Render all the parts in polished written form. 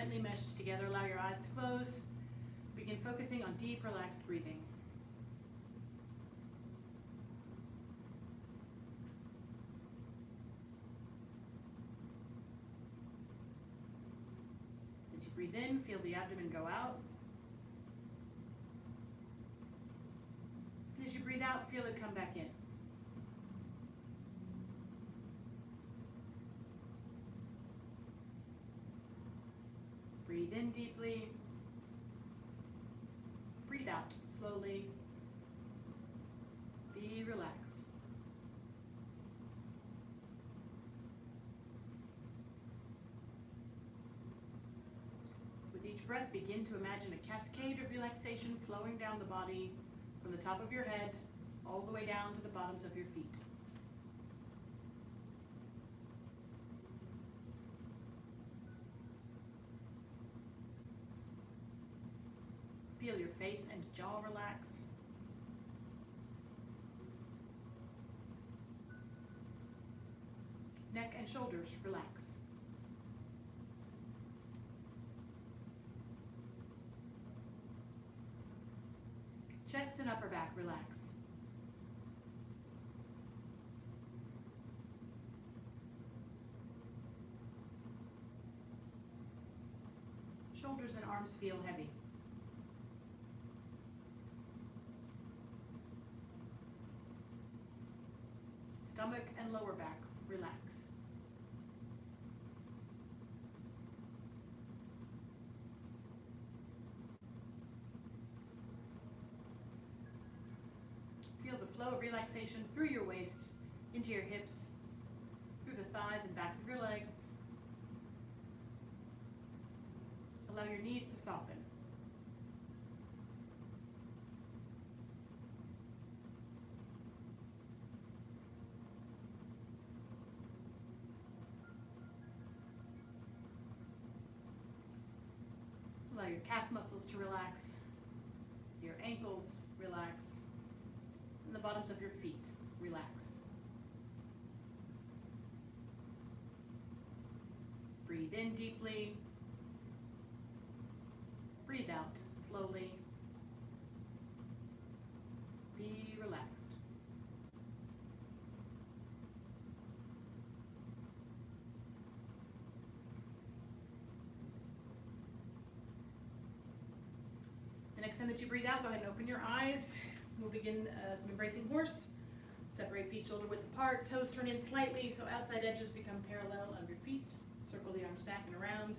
gently meshed together. Allow your eyes to close. Begin focusing on deep, relaxed breathing. As you breathe in, feel the abdomen go out. As you breathe out, feel it come back in. Breathe in deeply. Breathe out slowly. Be relaxed. With each breath, begin to imagine a cascade of relaxation flowing down the body from the top of your head all the way down to the bottoms of your feet. Feel your face and jaw relax. Neck and shoulders relax. Chest and upper back relax. Shoulders and arms feel heavy. Stomach and lower back relax. Feel the flow of relaxation through your waist, into your hips, through the thighs and backs of your legs. Allow your knees to soften. Allow your calf muscles to relax, your ankles relax, and the bottoms of your feet relax. Breathe in deeply. Breathe out slowly. Be relaxed. The next time that you breathe out, go ahead and open your eyes. We'll begin some embracing horse. Separate feet shoulder width apart. Toes turn in slightly so outside edges become parallel of your feet. Circle the arms back and around.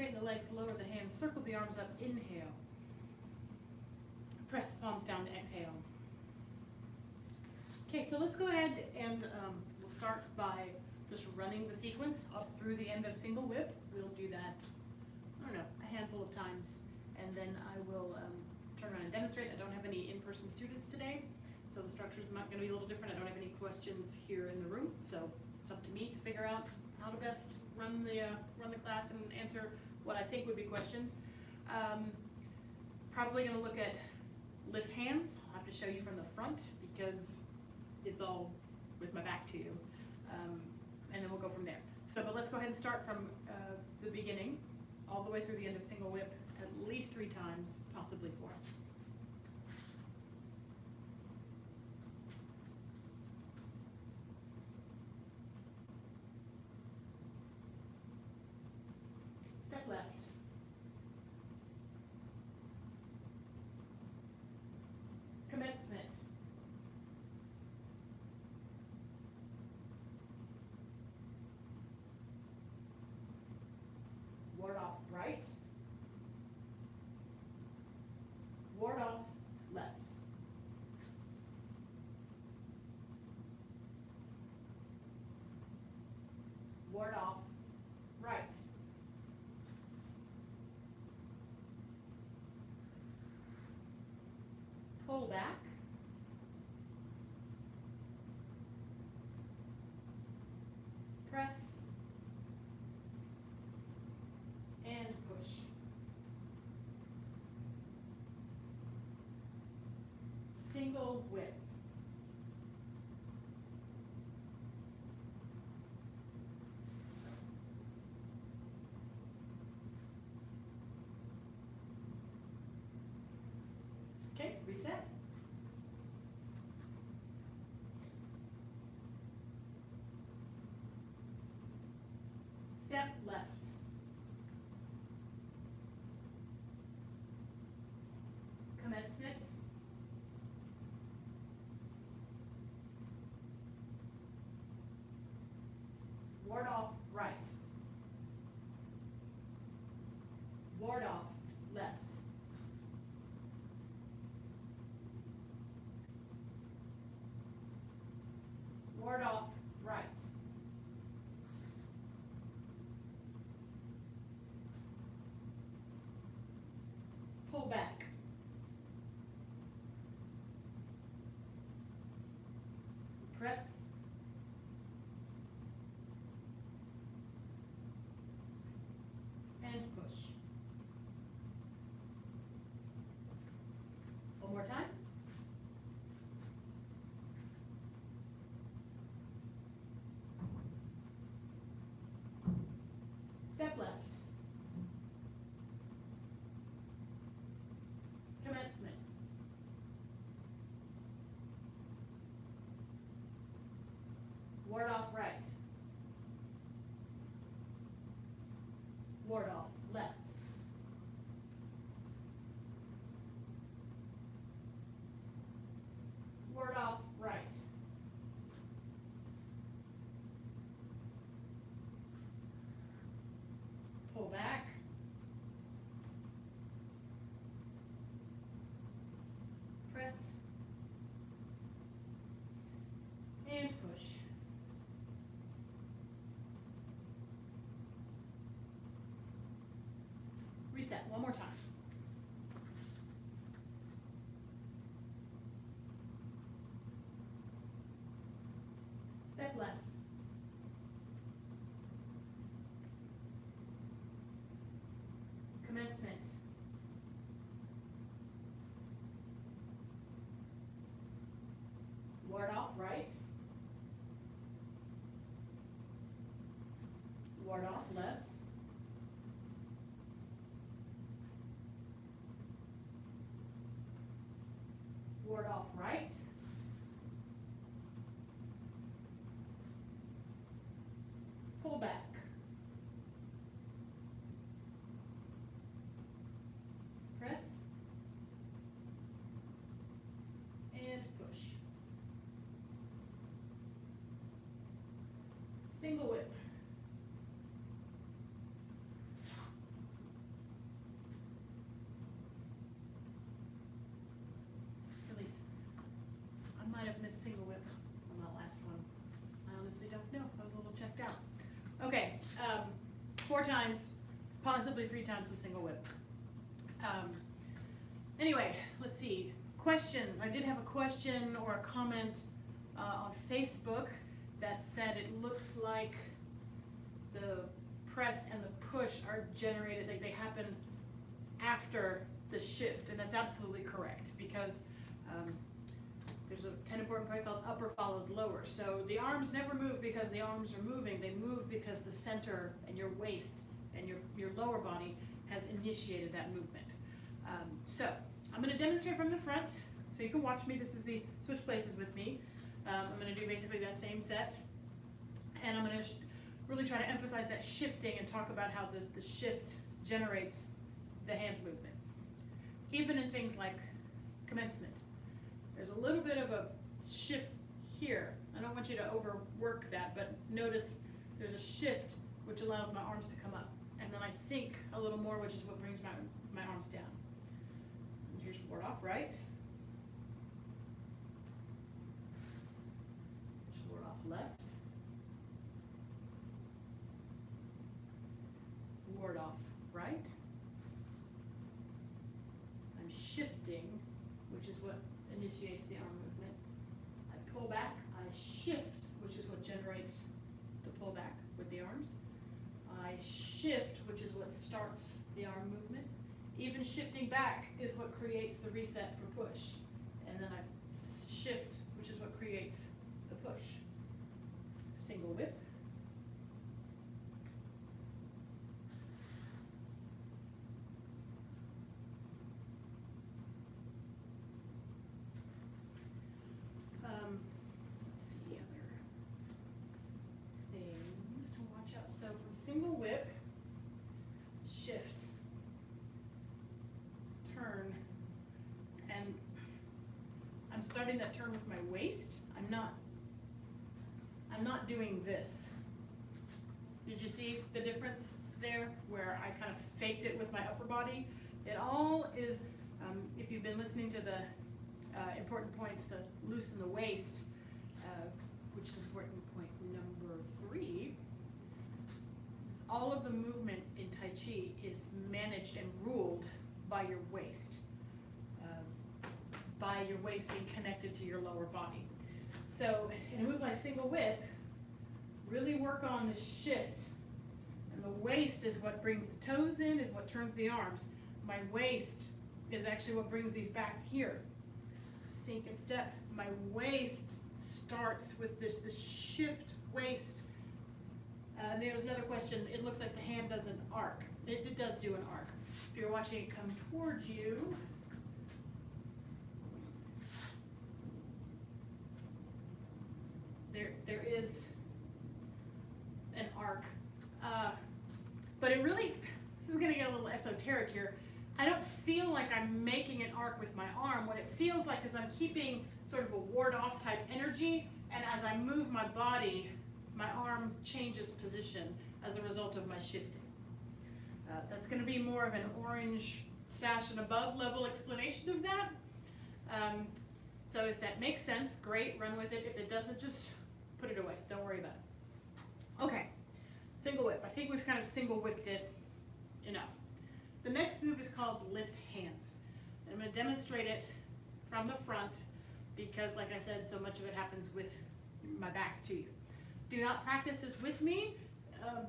straighten the legs, lower the hands, circle the arms up, inhale. Press the palms down to exhale. Okay, so let's go ahead and we'll start by just running the sequence up through the end of single whip. We'll do that, I don't know, a handful of times, and then I will turn around and demonstrate. I don't have any in-person students today, so the structure's not going to be a little different. I don't have any questions here in the room, so it's up to me to figure out how to best run the class and answer what I think would be questions. Probably going to look at lift hands. I'll have to show you from the front because it's all with my back to you, and then we'll go from there. So, but let's go ahead and start from the beginning, all the way through the end of single whip, at least 3 times, possibly 4. Step left. Commencement. Ward off right. Ward off left. Ward off right. Pull back. Press. And push. Single whip. Okay, reset. Step left. Commencement. Ward off right. Ward off left. Ward off right. Pull back. Press. And push. One more time. Step left. Commencement. Ward off right. Ward off left. Ward off right. Pull back. Press. And push. Reset one more time. Step left. Commencement. Ward off right. Ward off left. Ward off right. Pull back. Press. And push. Single whip. missed single whip on that last one? I honestly don't know. I was a little checked out. Okay, 4 times, possibly 3 times with single whip. Anyway, let's see. Questions. I did have a question or a comment on Facebook that said it looks like the press and the push are generated, like they happen after the shift, and that's absolutely correct, because there's a 10 important point called upper follows lower. So the arms never move because the arms are moving. They move because the center and your waist and your lower body has initiated that movement. So I'm going to demonstrate from the front, so you can watch me. This is the switch places with me. I'm going to do basically that same set, and I'm going to really try to emphasize that shifting and talk about how the shift generates the hand movement. Even in things like commencement, there's a little bit of a shift here. I don't want you to overwork that, but notice there's a shift which allows my arms to come up, and then I sink a little more, which is what brings my arms down. And here's ward off right. Here's ward off left. Ward off right. I'm shifting, which is what initiates the arm movement. I pull back, I shift, which is what generates the pullback with the arms. I shift, which is what starts the arm movement. Even shifting back is what creates the reset for push. And then I shift, which is what creates the push. Single whip. Let's see other things to watch out. So from single whip, shift, turn, and I'm starting that turn with my waist. I'm not doing this. Did you see the difference there where I kind of faked it with my upper body? It all is, if you've been listening to the important points, the loosen the waist, which is important point number 3. All of the movement in Tai Chi is managed and ruled by your waist, being connected to your lower body. So in a move like single whip, really work on the shift, and the waist is what brings the toes in, is what turns the arms. My waist is actually what brings these back here. Sink and step. My waist starts with this shift waist. There was another question. It looks like the hand does an arc. It does do an arc. If you're watching it come towards you, there is an arc. But it really, this is going to get a little esoteric here. I don't feel like I'm making an arc with my arm. What it feels like is I'm keeping sort of a ward-off type energy, and as I move my body, my arm changes position as a result of my shifting. That's going to be more of an orange sash and above level explanation of that. So if that makes sense, great, run with it. If it doesn't, just put it away. Don't worry about it. Okay, single whip. I think we've kind of single whipped it enough. The next move is called lift hands. I'm going to demonstrate it from the front because, like I said, so much of it happens with my back to you. Do not practice this with me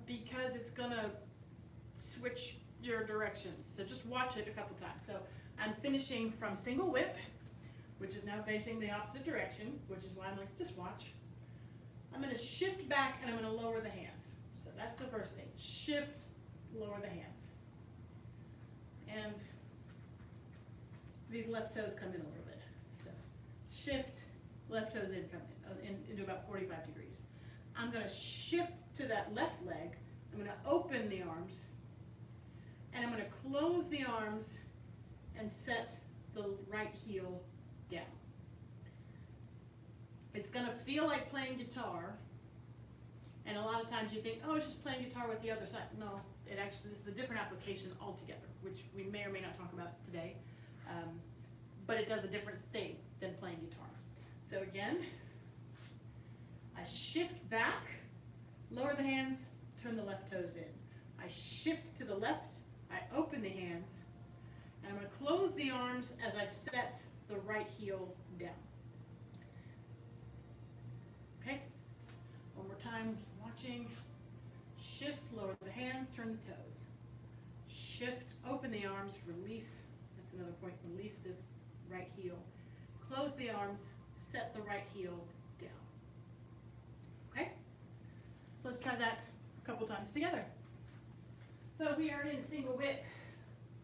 because it's going to switch your directions. So just watch it a couple times. So I'm finishing from single whip, which is now facing the opposite direction, which is why I'm like, just watch. I'm going to shift back and I'm going to lower the hands. So that's the first thing. Shift, lower the hands. And these left toes come in a little bit. So shift, left toes in, come in, into about 45 degrees. I'm going to shift to that left leg. I'm going to open the arms. And I'm going to close the arms and set the right heel down. It's going to feel like playing guitar. And a lot of times you think, oh, it's just playing guitar with the other side. No, it actually, this is a different application altogether, which we may or may not talk about today. But it does a different thing than playing guitar. So again, I shift back, lower the hands, turn the left toes in. I shift to the left, I open the hands, and I'm going to close the arms as I set the right heel down. Okay? One more time, watching. Shift, lower the hands, turn the toes. Shift, open the arms, release. That's another point. Release this right heel. Close the arms, set the right heel down. Okay? So let's try that a couple times together. So we are in single whip,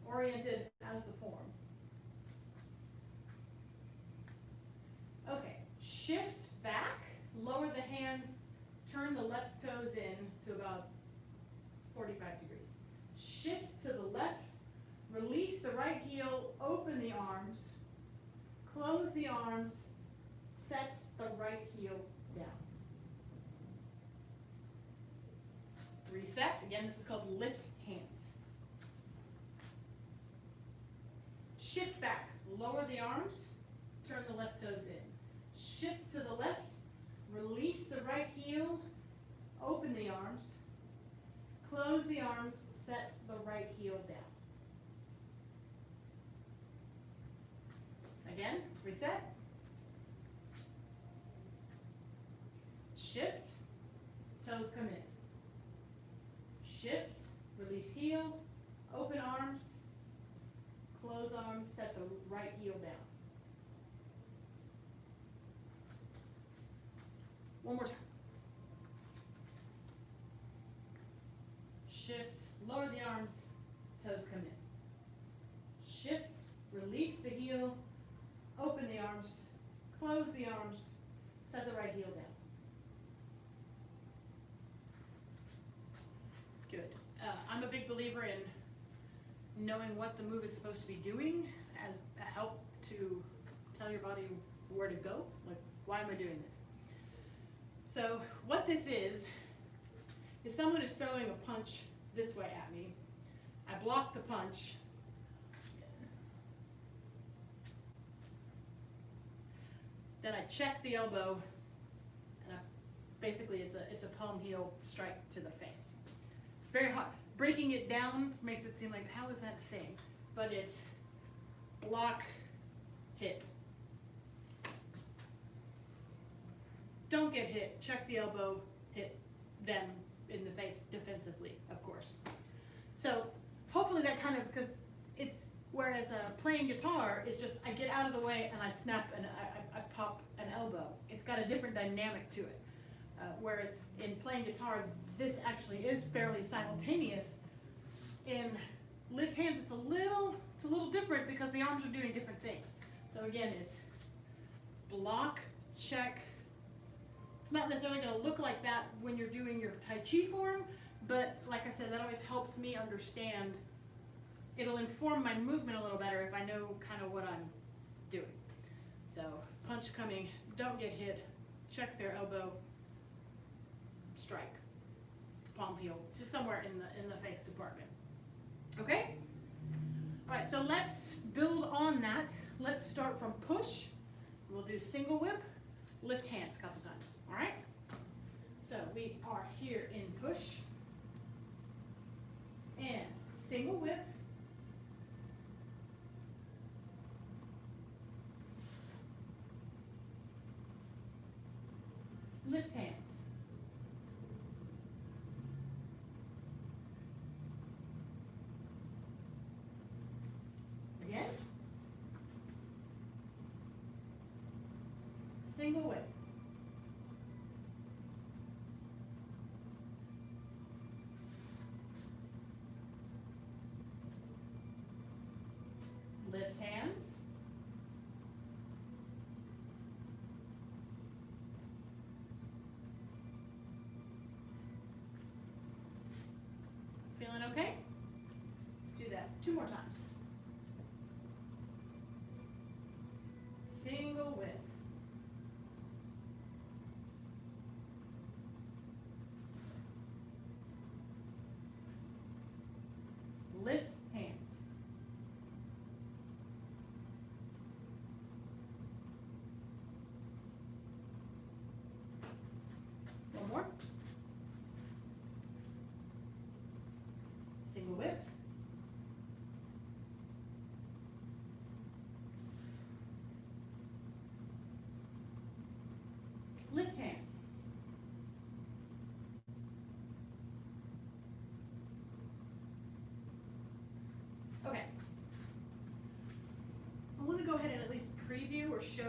oriented as the form. Okay, shift back, lower the hands, turn the left toes in to about 45 degrees. Shift to the left, release the right heel, open the arms, close the arms, set the right heel down. Reset. Again, this is called lift hands. Shift back, lower the arms, turn the left toes in. Shift to the left, release the right heel, open the arms, close the arms, set the right heel down. Again, reset. Shift, toes come in. Shift, release heel, open arms, close arms, set the right heel down. One more time. Shift, lower the arms, toes come in. Shift, release the heel, open the arms, close the arms, set the right heel down. Good. I'm a big believer in knowing what the move is supposed to be doing as a help to tell your body where to go. Like, why am I doing this? So what this is someone is throwing a punch this way at me. I block the punch. Then I check the elbow, and basically it's a palm heel strike to the face. It's very hard. Breaking it down makes it seem like, how is that a thing? But it's block, hit. Don't get hit. Check the elbow, hit them in the face defensively, of course. So hopefully that kind of, because it's, whereas playing guitar is just, I get out of the way and I snap and I pop an elbow. It's got a different dynamic to it. Whereas in playing guitar, this actually is fairly simultaneous. In lift hands, it's a little different because the arms are doing different things. So again, it's block, check. It's not necessarily going to look like that when you're doing your Tai Chi form, but like I said, that always helps me understand. It'll inform my movement a little better if I know kind of what I'm doing. So punch coming, don't get hit, check their elbow, strike, palm heel, to somewhere in the face department. Okay? All right, so let's build on that. Let's start from push. We'll do single whip, lift hands a couple times. All right? So we are here in push and single whip. Lift hands. Again. Single whip. Lift hands. Feeling okay? Let's do that 2 more times. Single whip.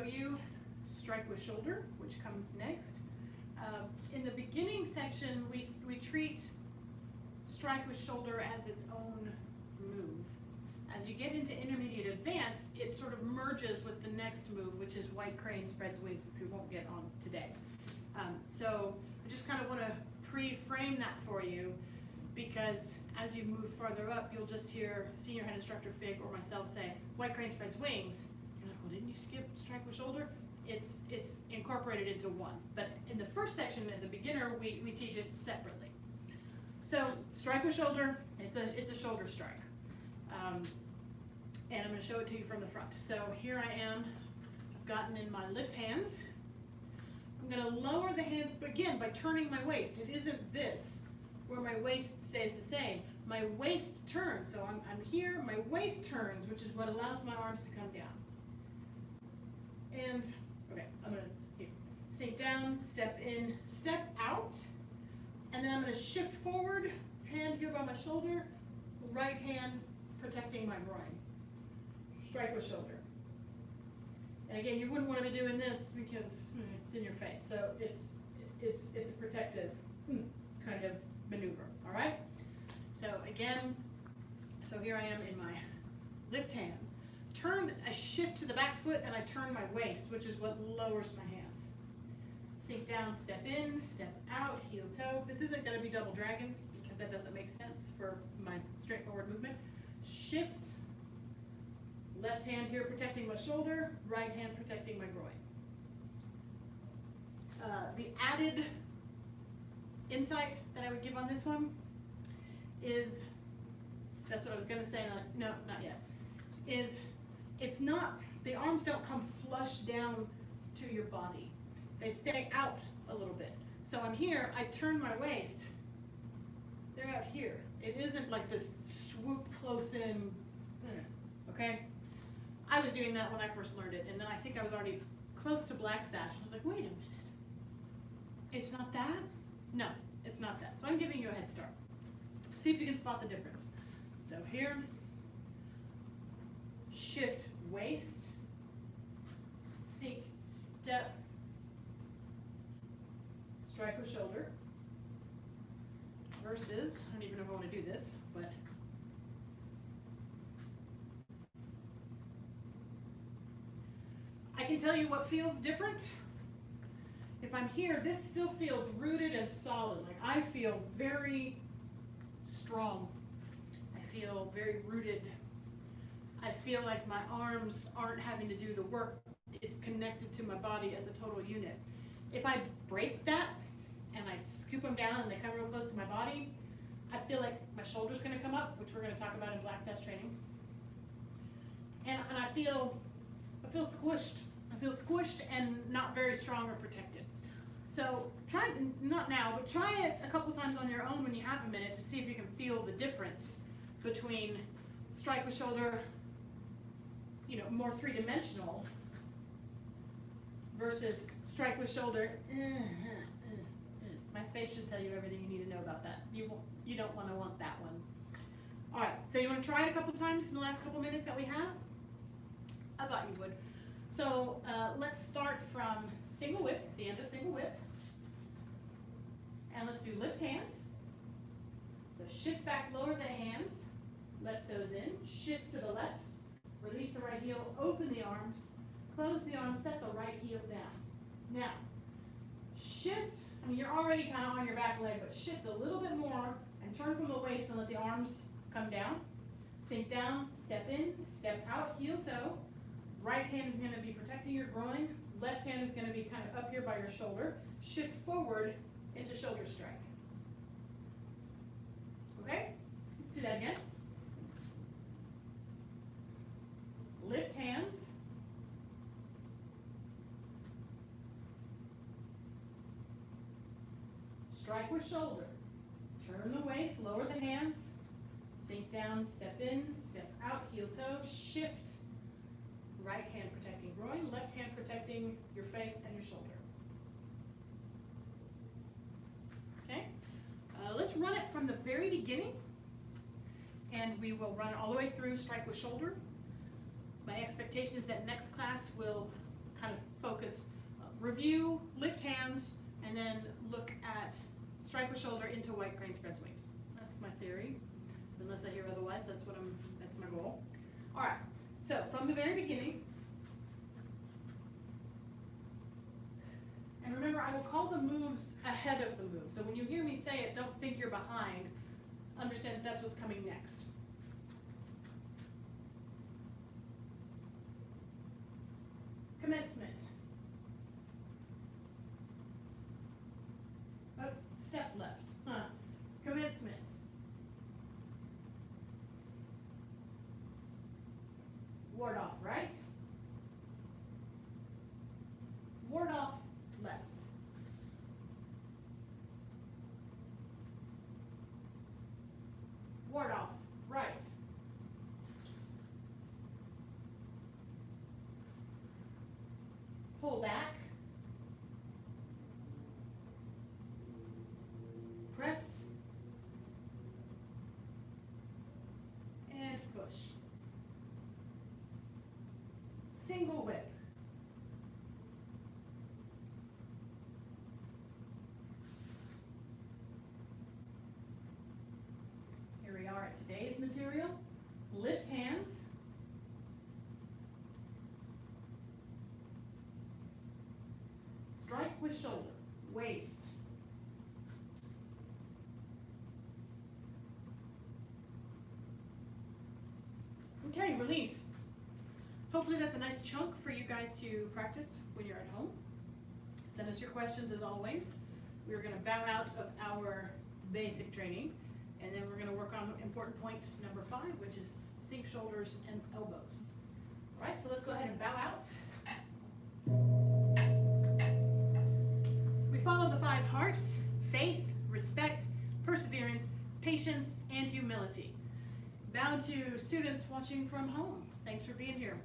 show you strike with shoulder, which comes next. In the beginning section, we treat strike with shoulder as its own move. As you get into intermediate advanced, it sort of merges with the next move, which is white crane spreads wings, which we won't get on today. So I just kind of want to pre-frame that for you, because as you move farther up, you'll just hear senior head instructor Fig or myself say, white crane spreads wings. You're like, well, didn't you skip strike with shoulder? It's incorporated into one. But in the first section, as a beginner, we teach it separately. So strike with shoulder, it's a shoulder strike. And I'm going to show it to you from the front. So here I am, I've gotten in my lift hands. I'm going to lower the hands, but again, by turning my waist. It isn't this, where my waist stays the same. My waist turns, so I'm here, my waist turns, which is what allows my arms to come down. And, okay, I'm going to sink down, step in, step out, and then I'm going to shift forward, hand here by my shoulder, right hand protecting my groin. Strike with shoulder. And again, you wouldn't want to be doing this because it's in your face. So it's a protective kind of maneuver. All right. So again, so here I am in my lift hands. I shift to the back foot and I turn my waist, which is what lowers my hands. Sink down, step in, step out, heel toe. This isn't going to be double dragons because that doesn't make sense for my straightforward movement. Shift. Left hand here protecting my shoulder, right hand protecting my groin. The added insight that I would give on this one is, that's what I was going to say, no, not yet, is it's not, the arms don't come flush down to your body. They stay out a little bit. So I'm here, I turn my waist, they're out here. It isn't like this swoop close in, okay? I was doing that when I first learned it, and then I think I was already close to black sash. I was like, wait a minute. It's not that? No, it's not that. So I'm giving you a head start. See if you can spot the difference. So here, shift waist, sink, step, strike with shoulder, versus, I don't even know if I want to do this, but I can tell you what feels different. If I'm here, this still feels rooted and solid. Like I feel very strong. I feel very rooted. I feel like my arms aren't having to do the work. It's connected to my body as a total unit. If I break that and I scoop them down and they come real close to my body, I feel like my shoulder's going to come up, which we're going to talk about in black sash training. And I feel squished. I feel squished and not very strong or protected. So try, not now, but try it a couple times on your own when you have a minute to see if you can feel the difference between strike with shoulder, you know, more three-dimensional, versus strike with shoulder. My face should tell you everything you need to know about that. You don't want that one. All right, so you want to try it a couple times in the last couple minutes that we have? I thought you would. So let's start from single whip, the end of single whip. And let's do lift hands. So shift back, lower the hands, left toes in, shift to the left, release the right heel, open the arms, close the arms, set the right heel down. Now, shift, I mean you're already kind of on your back leg, but shift a little bit more and turn from the waist and let the arms come down. Sink down, step in, step out, heel toe. Right hand is going to be protecting your groin. Left hand is going to be kind of up here by your shoulder. Shift forward into shoulder strike. Okay? Let's do that again. Lift hands. Strike with shoulder. Turn the waist, lower the hands. Sink down, step in, step out, heel toe, shift. Right hand protecting groin, left hand protecting your face and your shoulder. Okay, let's run it from the very beginning, and we will run it all the way through strike with shoulder. My expectation is that next class will kind of focus, review, lift hands, and then look at strike with shoulder into white crane spread swings. That's my theory. Unless I hear otherwise, that's my goal. All right, so from the very beginning, and remember, I will call the moves ahead of the move. So when you hear me say it, don't think you're behind. Understand that that's what's coming next. Commencement. Oh, step left. Commencement. Ward off right. Ward off left. Ward off right. Pull back. Press. And push. Single whip. Here we are at today's material. Lift hands. Strike with shoulder, waist. Okay, release. Hopefully that's a nice chunk for you guys to practice when you're at home. Send us your questions as always. We're going to bow out of our basic training, and then we're going to work on important point number 5, which is sink shoulders and elbows. All right, so let's go ahead and bow out. We follow the 5 hearts: faith, respect, perseverance, patience, and humility. Bow to students watching from home. Thanks for being here.